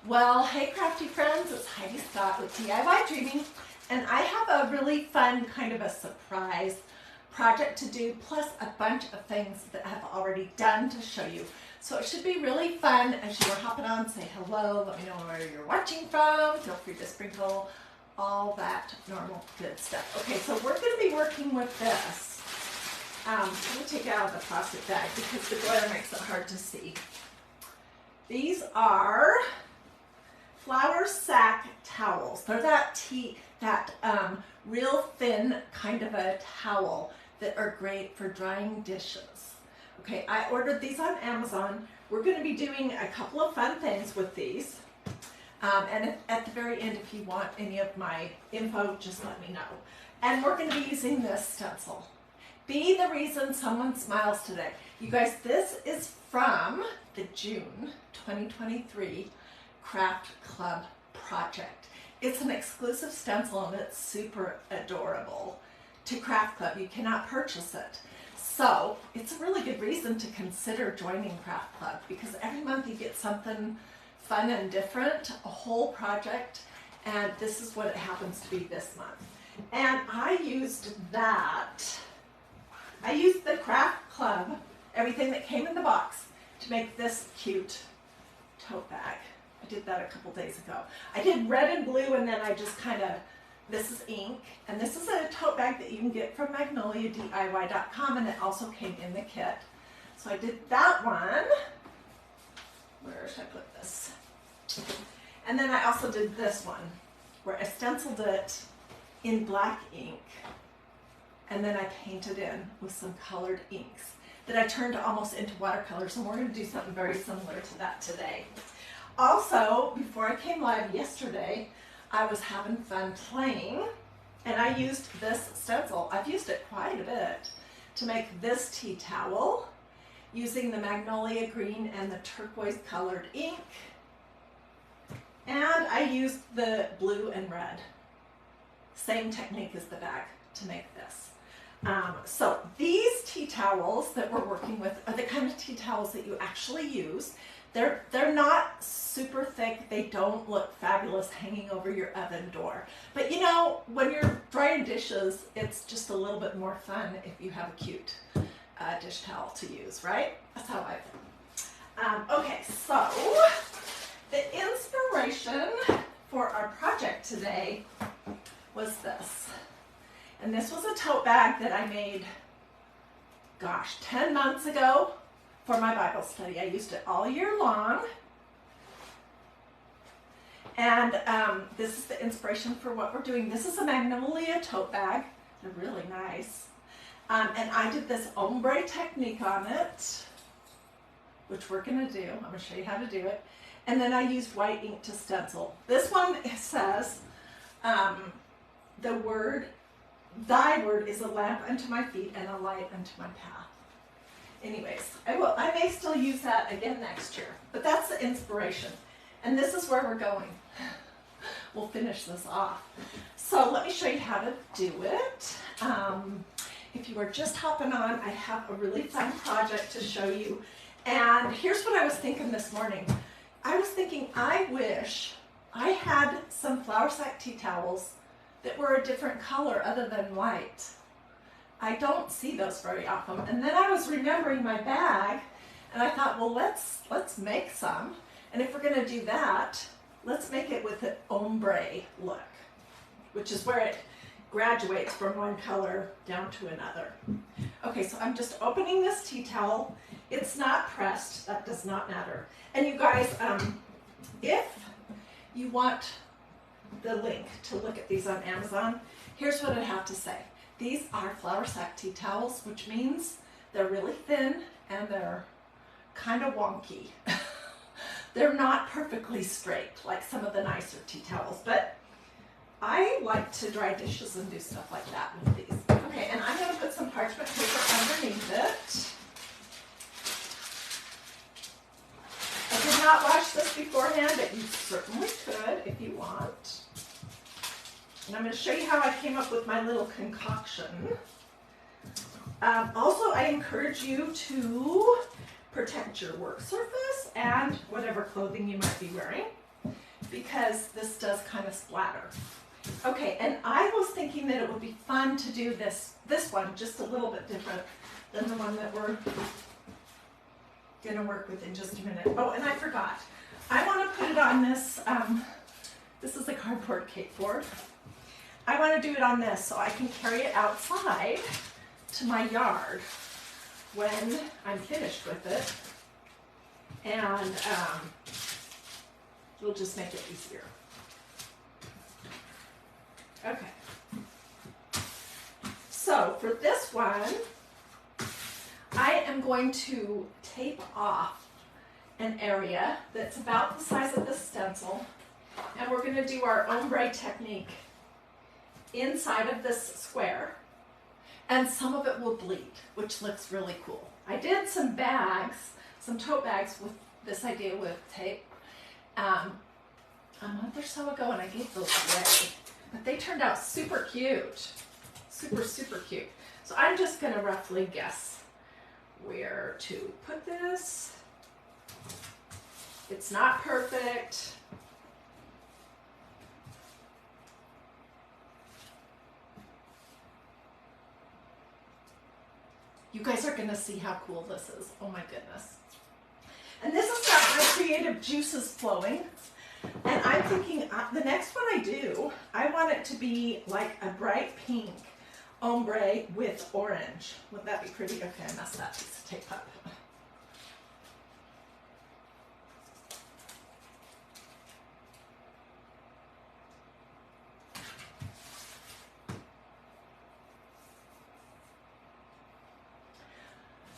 Well, hey crafty friends, it's Hiedi Scott with DiyDreaming, and I have a really fun kind of a surprise project to do, plus a bunch of things that I've already done to show you. So it should be really fun. As you were hopping on, say hello, let me know where you're watching from, feel free to sprinkle all that normal good stuff. Okay, so we're going to be working with this. Let me take it out of the plastic bag because the glare makes it hard to see. These are flour sack towels. They're that real thin kind of a towel that are great for drying dishes. Okay, I ordered these on Amazon. We're going to be doing a couple of fun things with these. And at the very end, if you want any of my info, just let me know. And we're going to be using this stencil. Be the reason someone smiles today. You guys, this is from the June 2023 Craft Club project. It's an exclusive stencil and it's super adorable to Craft Club. You cannot purchase it. So it's a really good reason to consider joining Craft Club because every month you get something fun and different, a whole project, and this is what it happens to be this month. And I used the Craft Club, everything that came in the box, to make this cute tote bag. I did that a couple days ago. I did red and blue, and then I just kind of, this is ink, and this is a tote bag that you can get from Magnolia, DIY.com, and it also came in the kit. So I did that one. Where should I put this? And then I also did this one, where I stenciled it in black ink, and then I painted in with some colored inks that I turned almost into watercolors, and we're going to do something very similar to that today. Also, before I came live yesterday, I was having fun playing, and I used this stencil. I've used it quite a bit to make this tea towel using the Magnolia green and the turquoise colored ink, and I used the blue and red. Same technique as the bag to make this. So these tea towels that we're working with are the kind of tea towels that you actually use. They're not super thick. They don't look fabulous hanging over your oven door. But you know, when you're drying dishes, it's just a little bit more fun if you have a cute dish towel to use, right? That's how I feel. Okay, so the inspiration for our project today was this. And this was a tote bag that I made, gosh, 10 months ago for my Bible study. I used it all year long. And this is the inspiration for what we're doing. This is a Magnolia tote bag. They're really nice. And I did this ombre technique on it, which we're going to do. I'm going to show you how to do it. And then I used white ink to stencil. This one says, thy word is a lamp unto my feet and a light unto my path. Anyways, I may still use that again next year, but that's the inspiration. And this is where we're going. We'll finish this off. So let me show you how to do it. If you are just hopping on, I have a really fun project to show you. And here's what I was thinking this morning. I was thinking, I wish I had some flour sack tea towels that were a different color other than white. I don't see those very often. And then I was remembering my bag, and I thought, well, let's make some. And if we're going to do that, let's make it with the ombre look, which is where it graduates from one color down to another. Okay, so I'm just opening this tea towel. It's not pressed. That does not matter. And you guys, if you want the link to look at these on Amazon, here's what I have to say. These are flour sack tea towels, which means they're really thin and they're kind of wonky. They're not perfectly straight like some of the nicer tea towels, but I like to dry dishes and do stuff like that with these. Okay, and I'm going to put some parchment paper underneath it. I did not wash this beforehand, but you certainly could if you want. And I'm going to show you how I came up with my little concoction. Also, I encourage you to protect your work surface and whatever clothing you might be wearing. because this does kind of splatter. Okay, and I was thinking that it would be fun to do this one just a little bit different than the one that we're gonna work with in just a minute. Oh, and I forgot. I want to put it on this, this is a cardboard cake board. I want to do it on this so I can carry it outside to my yard when I'm finished with it. And it'll just make it easier. Okay. So for this one, I am going to tape off an area that's about the size of this stencil, and we're going to do our ombre technique inside of this square, and some of it will bleed, which looks really cool. I did some bags, some tote bags with this idea with tape a month or so ago, and I gave those away, but they turned out super cute, super cute. So I'm just going to roughly guess where to put this. It's not perfect. You guys are going to see how cool this is. Oh my goodness. And this has got my creative juices flowing. And I'm thinking the next one I do, I want it to be like a bright pink ombre with orange. Would that be pretty? Okay, I messed that piece of tape up.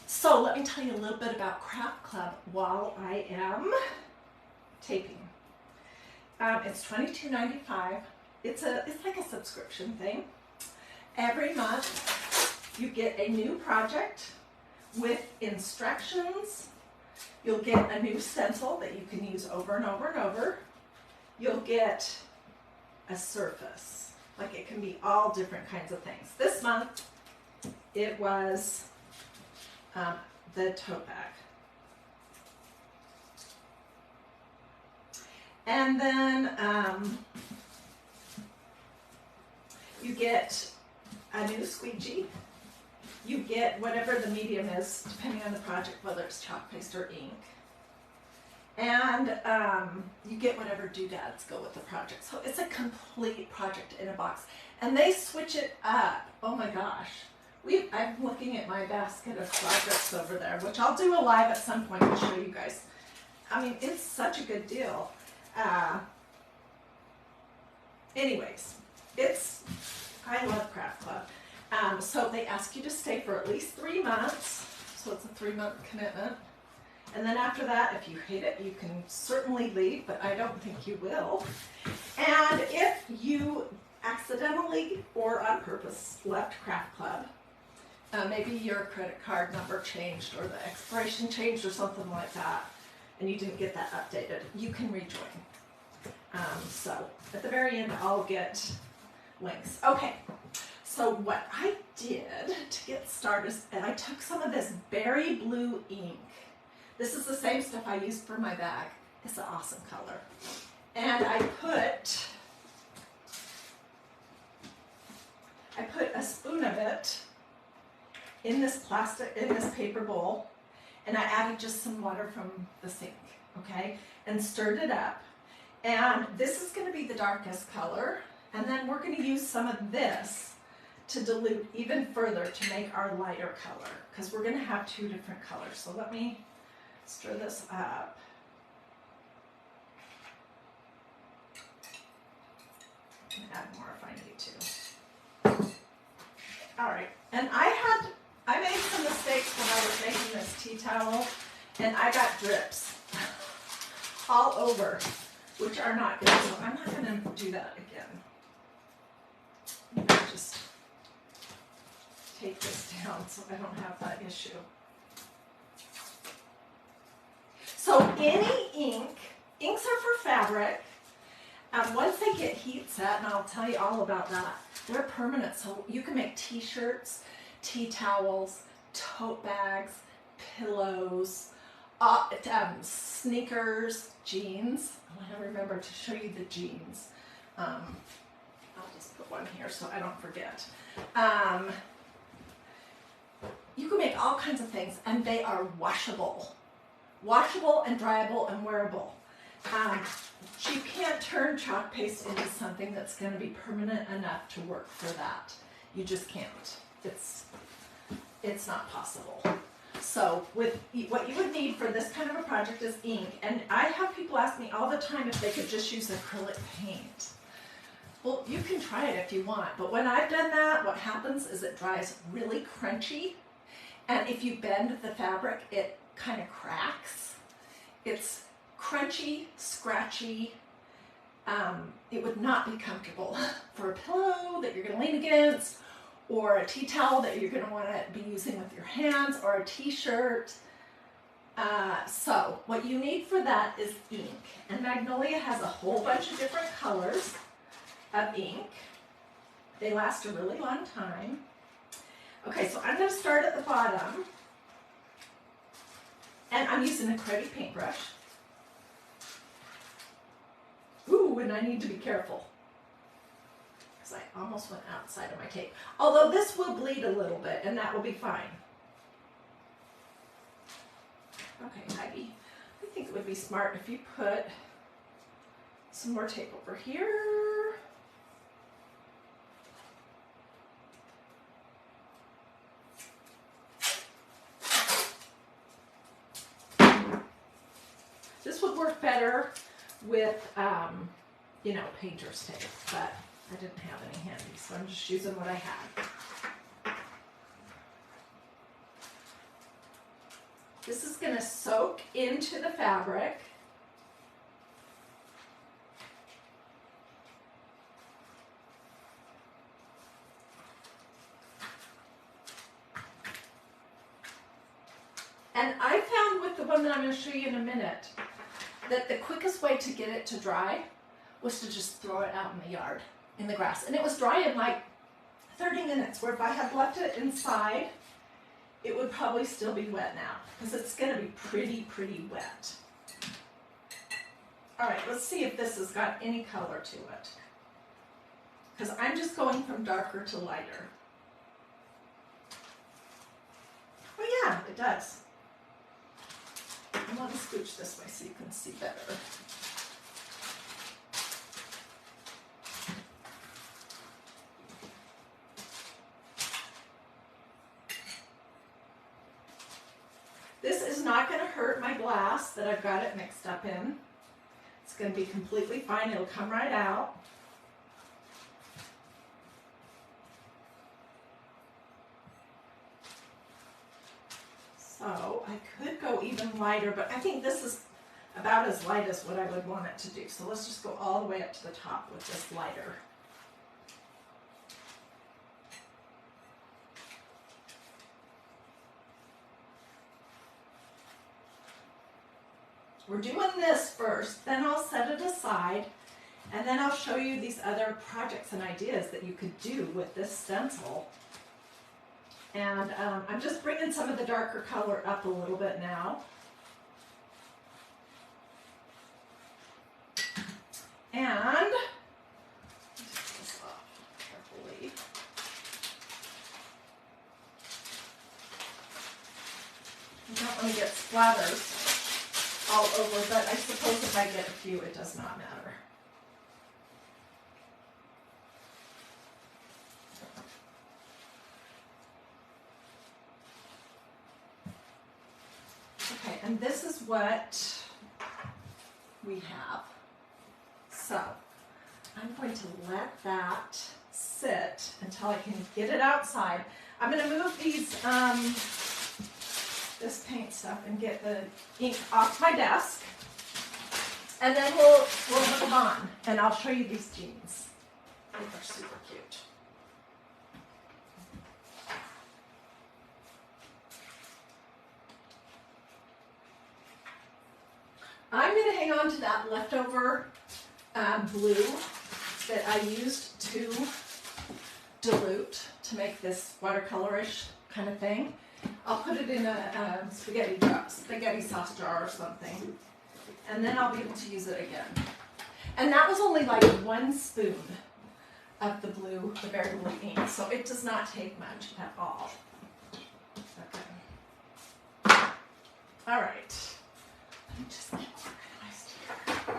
So let me tell you a little bit about Craft Club while I am taping. It's $22.95. It's like a subscription thing. Every month you get a new project with instructions. You'll get a new stencil that you can use over and over and over. You'll get a surface. Like it can be all different kinds of things. This month it was the tote bag. And then you get a new squeegee. You get whatever the medium is, depending on the project, whether it's chalk paste or ink. And you get whatever doodads go with the project. So it's a complete project in a box. And they switch it up. Oh my gosh. I'm looking at my basket of projects over there, which I'll do a live at some point to show you guys. I mean, it's such a good deal. Anyways, I love Craft Club. So they ask you to stay for at least 3 months. So it's a 3-month commitment. And then after that, if you hate it, you can certainly leave, but I don't think you will. And if you accidentally or on purpose left Craft Club, maybe your credit card number changed or the expiration changed or something like that, and you didn't get that updated, you can rejoin. So at the very end, I'll get links. Okay, so what I did to get started is I took some of this berry blue ink. This is the same stuff I used for my bag. It's an awesome color. And I put a spoon of it in this paper bowl, and I added just some water from the sink, okay, and stirred it up. And this is going to be the darkest color, and then we're going to use some of this to dilute even further to make our lighter color, because we're going to have 2 different colors. So let me stir this up. And add more if I need to. All right, and I made some mistakes when I was making this tea towel, and I got drips all over, which are not good, so I'm not going to do that again. I'll just take this down so I don't have that issue. So any inks are for fabric. Once they get heat set, and I'll tell you all about that, they're permanent, so you can make t-shirts, tea towels, tote bags, pillows, sneakers, jeans. I want to remember to show you the jeans. I'll just put one here so I don't forget. You can make all kinds of things, and they are washable. Washable and dryable and wearable. You can't turn chalk paste into something that's going to be permanent enough to work for that. You just can't. It's not possible. So what you would need for this kind of a project is ink. And I have people ask me all the time if they could just use acrylic paint. Well, you can try it if you want. But when I've done that, what happens is it dries really crunchy. And if you bend the fabric, it kind of cracks. It's crunchy, scratchy. It would not be comfortable for a pillow that you're going to lean against, or a tea towel that you're going to want to be using with your hands, or a t-shirt. So what you need for that is ink. And Magnolia has a whole bunch of different colors of ink. They last a really long time. Okay, so I'm going to start at the bottom. And I'm using a cruddy paintbrush. Ooh, and I need to be careful, because I almost went outside of my tape. Although this will bleed a little bit, and that will be fine. Okay, Heidi, I think it would be smart if you put some more tape over here. This would work better with, you know, painter's tape, but I didn't have any handy, so I'm just using what I had. This is going to soak into the fabric. And I found with the one that I'm going to show you in a minute, that the quickest way to get it to dry was to just throw it out in the yard, in the grass. And it was dry in like 30 minutes, where if I had left it inside, it would probably still be wet now, because it's going to be pretty wet. All right, let's see if this has got any color to it, because I'm just going from darker to lighter. Oh yeah, it does. I'm going to scooch this way so you can see better. This is not going to hurt my glass that I've got it mixed up in. It's going to be completely fine. It'll come right out. So I could go even lighter, but I think this is about as light as what I would want it to do. So let's just go all the way up to the top with this lighter. We're doing this first, then I'll set it aside, and then I'll show you these other projects and ideas that you could do with this stencil. And I'm just bringing some of the darker color up a little bit now. And take this off carefully. I don't want to get splatters all over, but I suppose if I get a few, it does not matter. Okay, and this is what we have. So I'm going to let that sit until I can get it outside. I'm going to move these, this paint stuff and get the ink off my desk, and then we'll move on, and I'll show you these jeans. They are super cute. I'm going to hang on to that leftover blue that I used to dilute to make this watercolorish kind of thing. I'll put it in a spaghetti sauce jar or something. And then I'll be able to use it again. And that was only like 1 spoon of the berry blue ink, so it does not take much at all. Okay. All right. Let me just get organized here.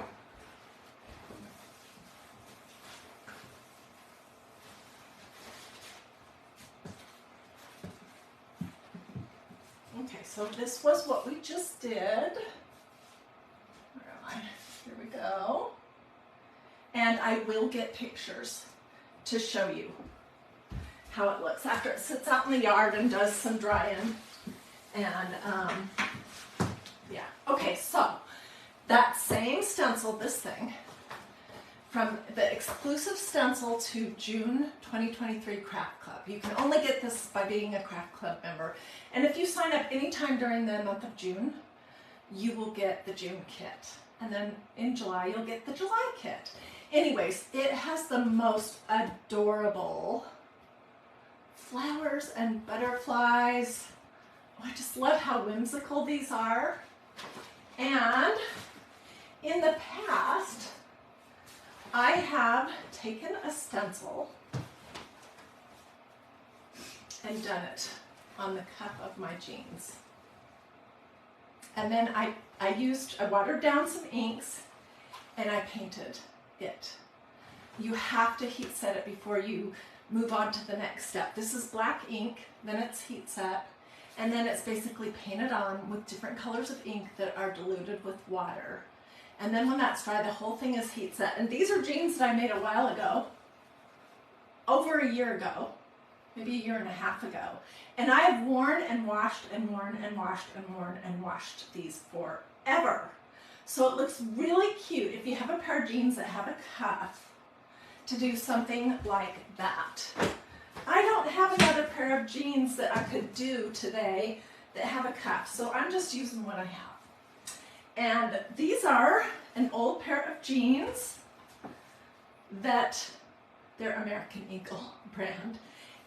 Okay, so this was what we just did. Where am I? Here we go. And I will get pictures to show you how it looks after it sits out in the yard and does some drying. And yeah, okay, so that same stencil, this thing, from the exclusive stencil to June 2023 Craft Club. You can only get this by being a Craft Club member. And if you sign up anytime during the month of June, you will get the June kit. And then in July, you'll get the July kit. Anyways, it has the most adorable flowers and butterflies. Oh, I just love how whimsical these are. And in the past, I have taken a stencil and done it on the cuff of my jeans. And then I watered down some inks and I painted it. You have to heat set it before you move on to the next step. This is black ink, then it's heat set, and then it's basically painted on with different colors of ink that are diluted with water. And then when that's dry, the whole thing is heat set. And these are jeans that I made a while ago, over a year ago, maybe a year and a half ago. And I have worn and washed and worn and washed and worn and washed these forever. So it looks really cute if you have a pair of jeans that have a cuff to do something like that. I don't have another pair of jeans that I could do today that have a cuff, so I'm just using what I have. And these are an old pair of jeans that they're American Eagle brand.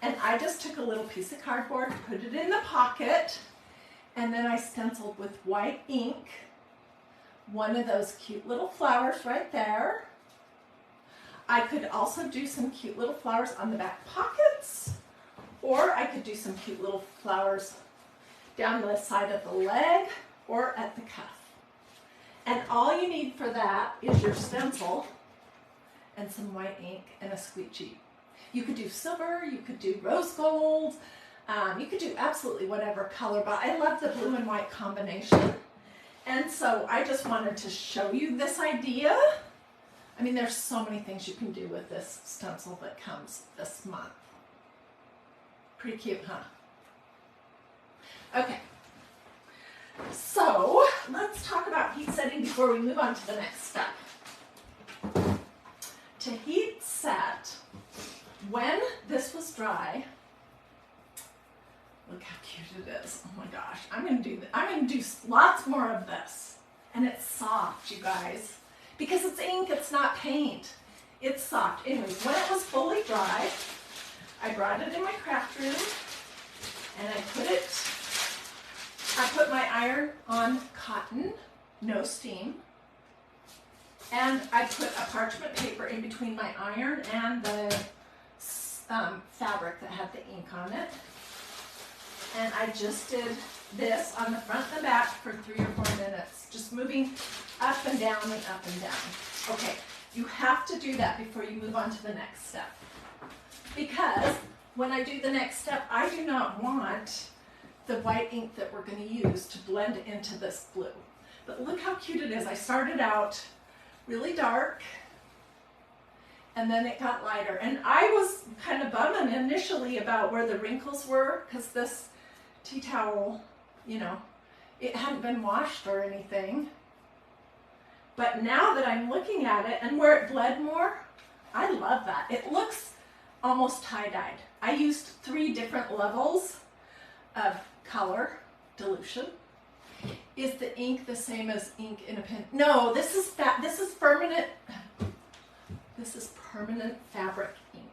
And I just took a little piece of cardboard, put it in the pocket, and then I stenciled with white ink one of those cute little flowers right there. I could also do some cute little flowers on the back pockets, or I could do some cute little flowers down the side of the leg or at the cuff. And all you need for that is your stencil and some white ink and a squeegee. You could do silver, you could do rose gold, you could do absolutely whatever color, but I love the blue and white combination. And so I just wanted to show you this idea. I mean, there's so many things you can do with this stencil that comes this month. Pretty cute, huh? Okay. So let's talk about heat setting before we move on to the next step. To heat set, when this was dry, look how cute it is. Oh my gosh, I'm gonna do lots more of this. And it's soft, you guys. Because it's ink, it's not paint. It's soft. Anyways, when it was fully dry, I brought it in my craft room and I put my iron on cotton, no steam. And I put a parchment paper in between my iron and the fabric that had the ink on it. And I just did this on the front and the back for 3 or 4 minutes, just moving up and down and up and down. Okay, you have to do that before you move on to the next step. Because when I do the next step, I do not want the white ink that we're going to use to blend into this blue. But look how cute it is. I started out really dark, and then it got lighter. And I was kind of bumming initially about where the wrinkles were, because this tea towel, you know, it hadn't been washed or anything. But now that I'm looking at it and where it bled more, I love that. It looks almost tie-dyed. I used 3 different levels of color dilution. Is the ink the same as ink in a pen? No, this is permanent. This is permanent fabric ink.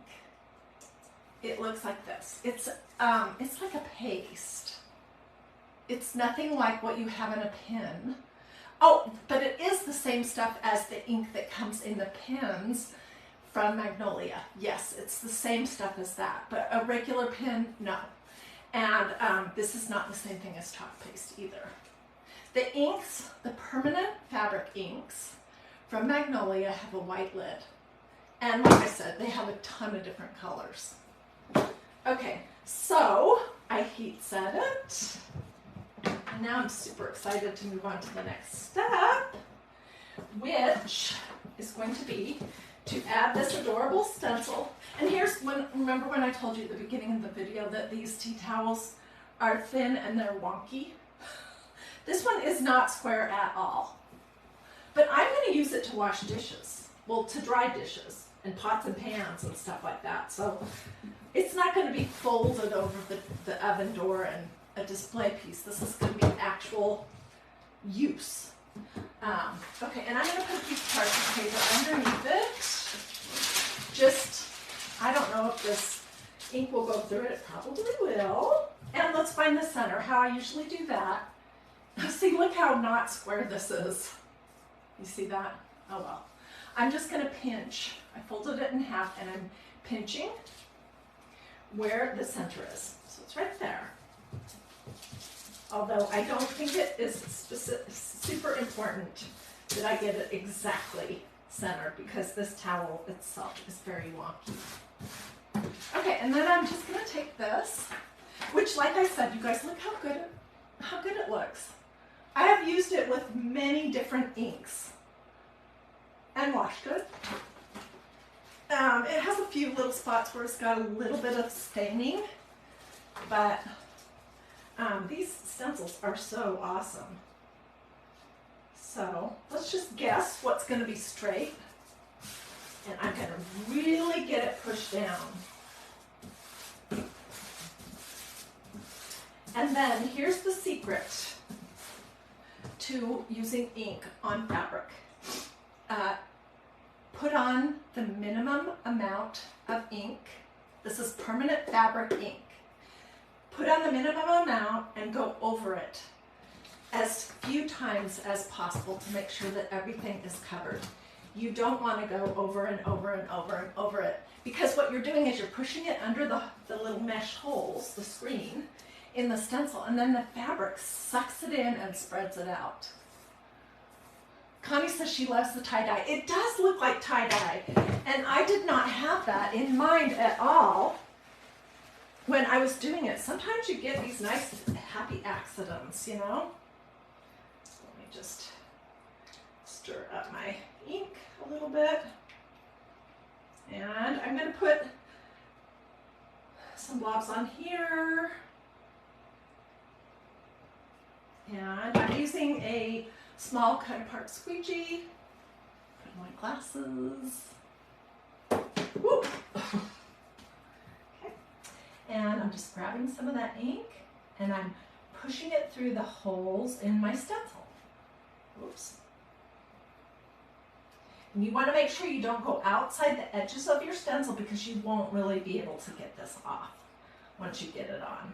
It looks like this. It's like a paste. it's nothing like what you have in a pen. Oh, but it is the same stuff as the ink that comes in the pens from Magnolia. Yes, it's the same stuff as that, but a regular pen, no. And this is not the same thing as chalk paste either. The inks, the permanent fabric inks from Magnolia have a white lid. And like I said, they have a ton of different colors. Okay, so I heat set it. And now I'm super excited to move on to the next step, which is going to be to add this adorable stencil. And here's when, remember when I told you at the beginning of the video that these tea towels are thin and they're wonky? This one is not square at all. But I'm going to use it to wash dishes. Well, to dry dishes and pots and pans and stuff like that. So it's not going to be folded over the oven door and a display piece. This is going to be actual use. Okay, and I'm going to put a piece of parchment paper underneath it. Just, I don't know if this ink will go through it. It probably will. And let's find the center, how I usually do that. See, look how not square this is. You see that? Oh well. I'm just going to pinch. I folded it in half and I'm pinching where the center is. So it's right there. Although I don't think it is super important that I get it exactly centered because this towel itself is very wonky. Okay, and then I'm just going to take this, which like I said, you guys, look how good it looks. I have used it with many different inks and washed it. It has a few little spots where it's got a little bit of staining, but these stencils are so awesome. So let's just guess what's going to be straight, and I'm going to really get it pushed down. And then here's the secret to using ink on fabric. Put on the minimum amount of ink. This is permanent fabric ink. Put on the minimum amount and go over it as few times as possible to make sure that everything is covered. You don't want to go over and over and over and over it, because what you're doing is you're pushing it under the little mesh holes, the screen, in the stencil, and then the fabric sucks it in and spreads it out. Connie says she loves the tie-dye. It does look like tie-dye, and I did not have that in mind at all when I was doing it. Sometimes you get these nice happy accidents, you know? Let me just stir up my ink a little bit. And I'm going to put some blobs on here. And I'm using a small cut apart squeegee. Put on my glasses. Woo. Okay. And I'm just grabbing some of that ink and I'm pushing it through the holes in my stencil. Oops. And you want to make sure you don't go outside the edges of your stencil because you won't really be able to get this off once you get it on.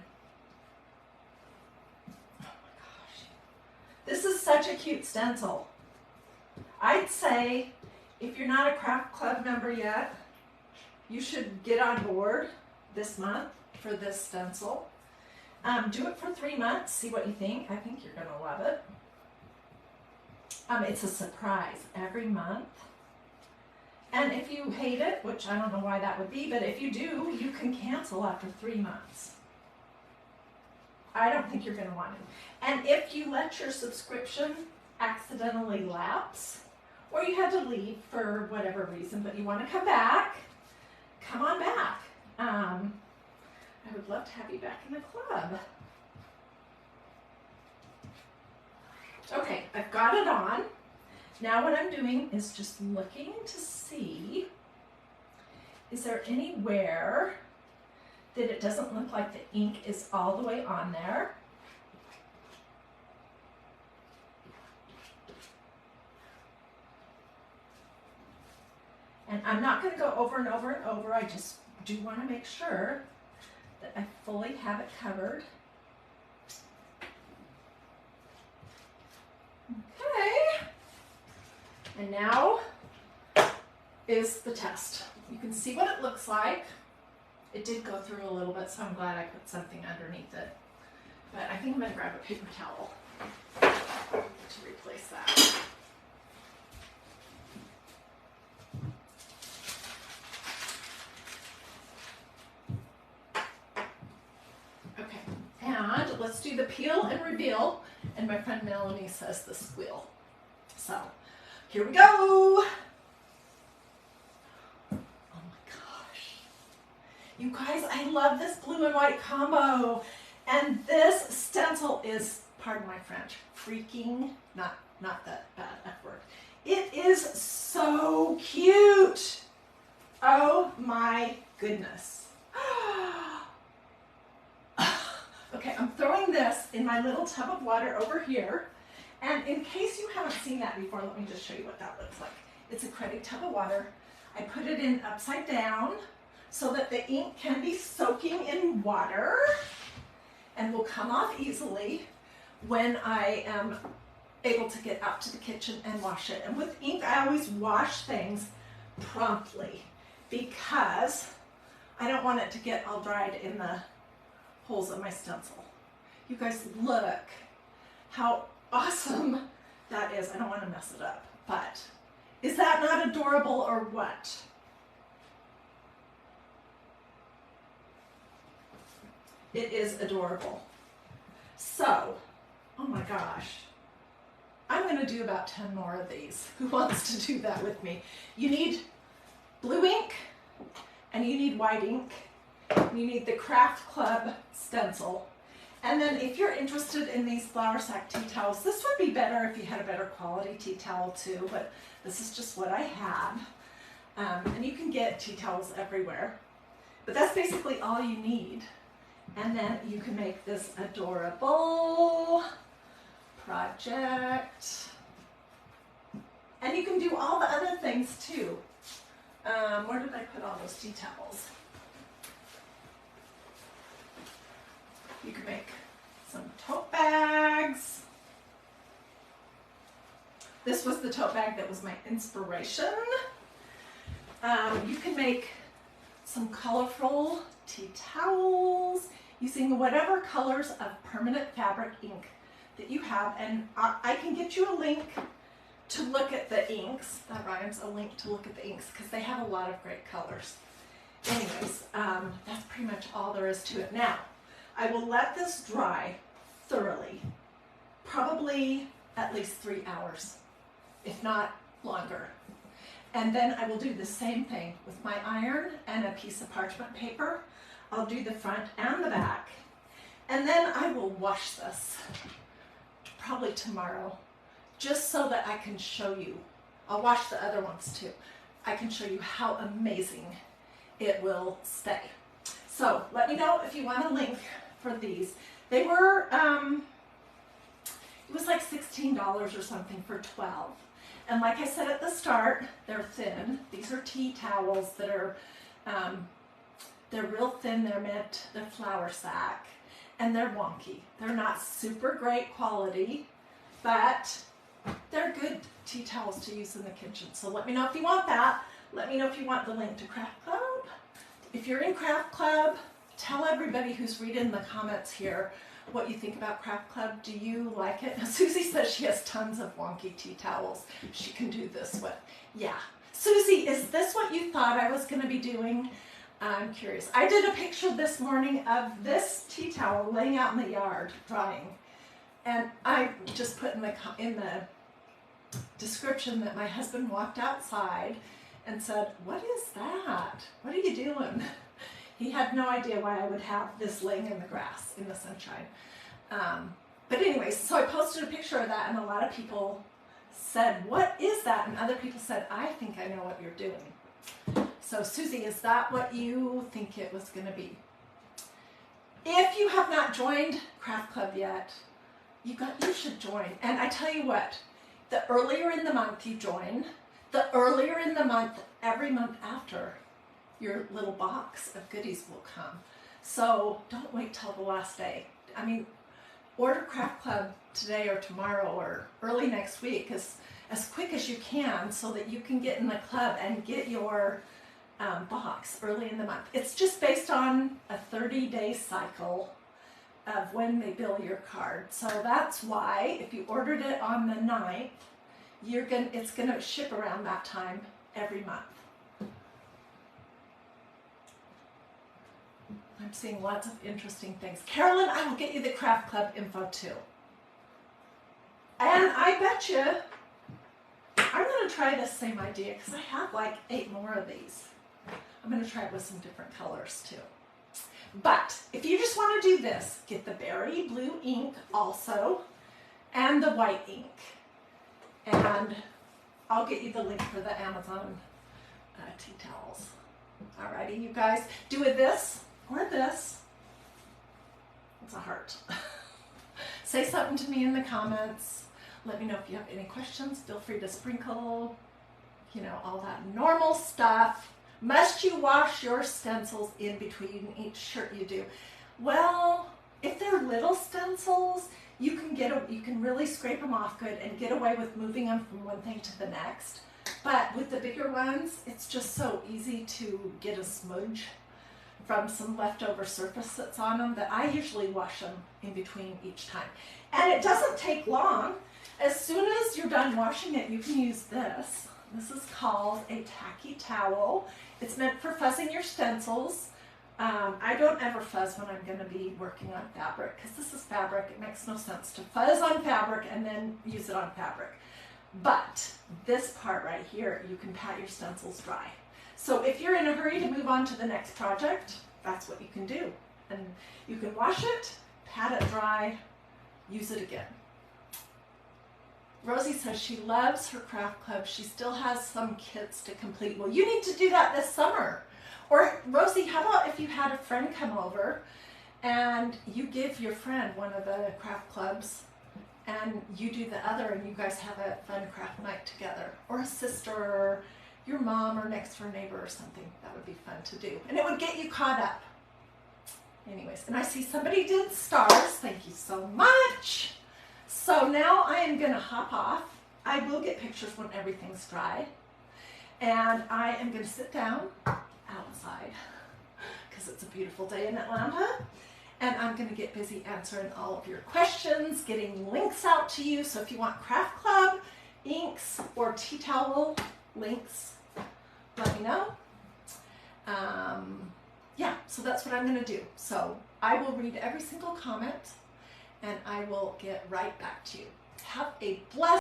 This is such a cute stencil. I'd say if you're not a craft club member yet, you should get on board this month for this stencil. Do it for 3 months, see what you think. I think you're gonna love it. It's a surprise every month. And if you hate it, which I don't know why that would be, but if you do, you can cancel after 3 months. I don't think you're going to want it. And if you let your subscription accidentally lapse, or you had to leave for whatever reason, but you want to come back, come on back. I would love to have you back in the club. Okay, I've got it on. Now what I'm doing is just looking to see, is there anywhere that it doesn't look like the ink is all the way on there. And I'm not going to go over and over and over. I just do want to make sure that I fully have it covered. And now is the test. You can see what it looks like. It did go through a little bit, so I'm glad I put something underneath it. But I think I'm going to grab a paper towel to replace that. Okay, and let's do the peel and reveal. And my friend Melanie says the squeal. So, here we go. You guys, I love this blue and white combo. And this stencil is, pardon my French, freaking, not that bad F word. It is so cute. Oh my goodness. Okay, I'm throwing this in my little tub of water over here. And in case you haven't seen that before, let me just show you what that looks like. It's a cruddy tub of water. I put it in upside down so that the ink can be soaking in water and will come off easily when I am able to get out to the kitchen and wash it. And with ink, I always wash things promptly because I don't want it to get all dried in the holes of my stencil. You guys, look how awesome that is. I don't want to mess it up, but is that not adorable or what? It is adorable. So, oh my gosh, I'm going to do about 10 more of these. Who wants to do that with me? You need blue ink and you need white ink. You need the Craft Club stencil. And then if you're interested in these flour sack tea towels, this would be better if you had a better quality tea towel too, but this is just what I have. And you can get tea towels everywhere. But that's basically all you need. And then you can make this adorable project. And you can do all the other things too. Where did I put all those tea towels? You can make some tote bags. This was the tote bag that was my inspiration. You can make some colorful tea towels using whatever colors of permanent fabric ink that you have. And I can get you a link to look at the inks. That rhymes, a link to look at the inks, because they have a lot of great colors. Anyways, that's pretty much all there is to it. Now, I will let this dry thoroughly, probably at least 3 hours, if not longer. And then I will do the same thing with my iron and a piece of parchment paper. I'll do the front and the back. And then I will wash this, probably tomorrow, just so that I can show you. I'll wash the other ones too. I can show you how amazing it will stay. So let me know if you want a link for these. They were, it was like $16 or something for 12. And like I said at the start, they're thin. These are tea towels that are, they're real thin. They're flour sack, and they're wonky. They're not super great quality, but they're good tea towels to use in the kitchen. So let me know if you want that. Let me know if you want the link to Craft Club. If you're in Craft Club, tell everybody who's reading the comments here what you think about Craft Club. Do you like it? Now, Susie says she has tons of wonky tea towels. She can do this one. Yeah. Susie, is this what you thought I was going to be doing? I'm curious. I did a picture this morning of this tea towel laying out in the yard drying. And I just put in the description that my husband walked outside and said, "What is that? What are you doing?" He had no idea why I would have this laying in the grass in the sunshine. But anyways, so I posted a picture of that, and a lot of people said, "What is that?" And other people said, "I think I know what you're doing." So Susie, is that what you think it was going to be? If you have not joined Craft Club yet, you should join. And I tell you what, the earlier in the month you join, the earlier in the month, every month after, your little box of goodies will come. So don't wait till the last day. I mean, order Craft Club today or tomorrow or early next week, because as quick as you can so that you can get in the club and get your box early in the month. It's just based on a 30-day cycle of when they bill your card. So that's why if you ordered it on the 9th, it's gonna ship around that time every month. I'm seeing lots of interesting things. Carolyn, I will get you the craft club info too. And I bet you I'm gonna try this same idea because I have like 8 more of these. I'm gonna try it with some different colors too. But if you just want to do this, get the berry blue ink also and the white ink. And I'll get you the link for the Amazon tea towels. Alrighty, you guys, do it this or this. It's a heart. Say something to me in the comments. Let me know if you have any questions. Feel free to sprinkle, you know, all that normal stuff. Must you wash your stencils in between each shirt you do? Well, if they're little stencils, you can really scrape them off good and get away with moving them from one thing to the next. But with the bigger ones, it's just so easy to get a smudge from some leftover surface that's on them that I usually wash them in between each time. And it doesn't take long. As soon as you're done washing it, you can use this. This is called a tacky towel. It's meant for fuzzing your stencils. I don't ever fuzz when I'm going to be working on fabric because this is fabric. It makes no sense to fuzz on fabric and then use it on fabric. But this part right here, you can pat your stencils dry. So if you're in a hurry to move on to the next project, that's what you can do. And you can wash it, pat it dry, use it again. Rosie says she loves her craft club. She still has some kits to complete. Well, you need to do that this summer. Or Rosie, how about if you had a friend come over and you give your friend one of the craft clubs and you do the other and you guys have a fun craft night together. Or a sister or your mom or next door neighbor or something. That would be fun to do. And it would get you caught up. Anyways, and I see somebody did stars. Thank you so much. So now I am going to hop off. I will get pictures when everything's dry. And I am going to sit down outside because it's a beautiful day in Atlanta. And I'm going to get busy answering all of your questions, getting links out to you. So if you want craft club, inks, or tea towel links, let me know. Yeah, so that's what I'm going to do. So I will read every single comment and I will get right back to you. Have a blessed